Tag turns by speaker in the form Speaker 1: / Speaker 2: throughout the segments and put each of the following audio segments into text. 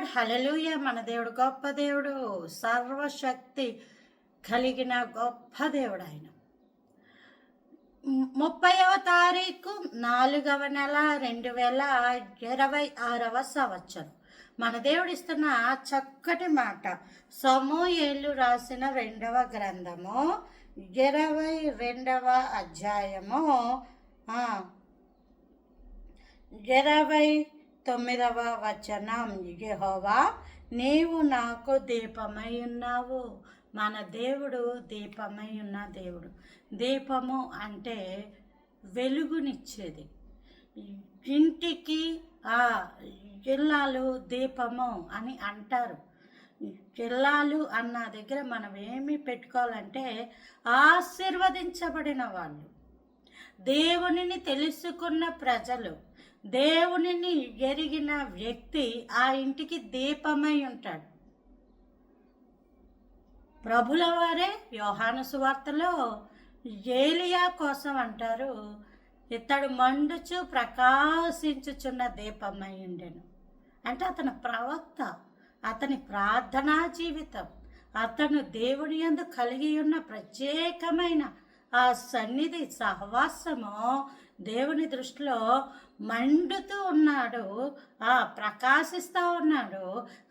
Speaker 1: Lord. హల్లెలూయా. మన దేవుడు గొప్ప దేవుడు, సర్వశక్తి కలిగిన గొప్ప దేవుడు ఆయన. 30వ తారీఖు 4వ నెల 2026 సంవత్సరం. మన దేవుడు ఇస్తున్న చక్కటి మాట సమూయేలు రాసిన 2వ గ్రంథము 22వ అధ్యాయము 29వ వచనం. యెహోవా, నీవు నాకు దీపమై ఉన్నావు. మన దేవుడు దీపమై ఉన్న దేవుడు. దీపము అంటే వెలుగునిచ్చేది. ఇంటికి ఇల్లాలు దీపము అని అంటారు. ఇల్లాలు అన్న దగ్గర మనం ఏమి పెట్టుకోవాలంటే ఆశీర్వదించబడిన వాళ్ళు, దేవునిని తెలుసుకున్న ప్రజలు, దేవునిని ఎరిగిన వ్యక్తి ఆ ఇంటికి దీపమై ఉంటాడు. ప్రభుల వారే యోహాను సువార్తలో ఏలియా కోసం అంటారు, ఇతడు మండుచు ప్రకాశించుచున్న దీపమై ఉండెను. అంటే అతను ప్రవక్త, అతని ప్రార్థనా జీవితం, అతను దేవుని యందు కలిగి ఉన్న ప్రత్యేకమైన ఆ సన్నిధి సహవాసము దేవుని దృష్టిలో మండుతూ ఉన్నాడు, ప్రకాశిస్తూ ఉన్నాడు.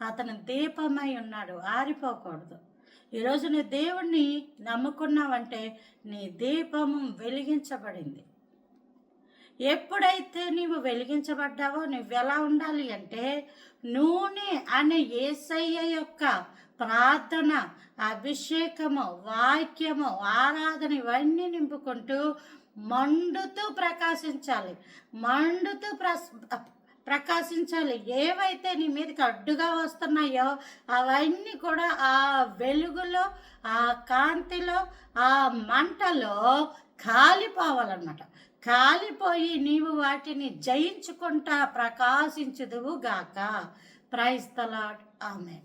Speaker 1: అతను దీపమై ఉన్నాడు, ఆరిపోకూడదు. ఈరోజు నీ దేవుణ్ణి నమ్ముకున్నావంటే నీ దీపము వెలిగించబడింది. ఎప్పుడైతే నీవు వెలిగించబడ్డావో నువ్వెలా ఉండాలి అంటే, నూనె అనే యేసయ్య యొక్క ప్రార్థన, అభిషేకము, వాక్యము, ఆరాధన ఇవన్నీ నింపుకుంటూ మండుతూ ప్రకాశించాలి. మండుతూ ప్రకాశించాలి. ఏవైతే నీ మీదకి అడ్డుగా వస్తున్నాయో అవన్నీ కూడా ఆ వెలుగులో, ఆ కాంతిలో, ఆ మంటలో కాలిపోవాలన్నమాట. కాలిపోయి నీవు వాటిని జయించుకుంటా ప్రకాశించుదువు గాక. Praise the lord. ఆమేన్.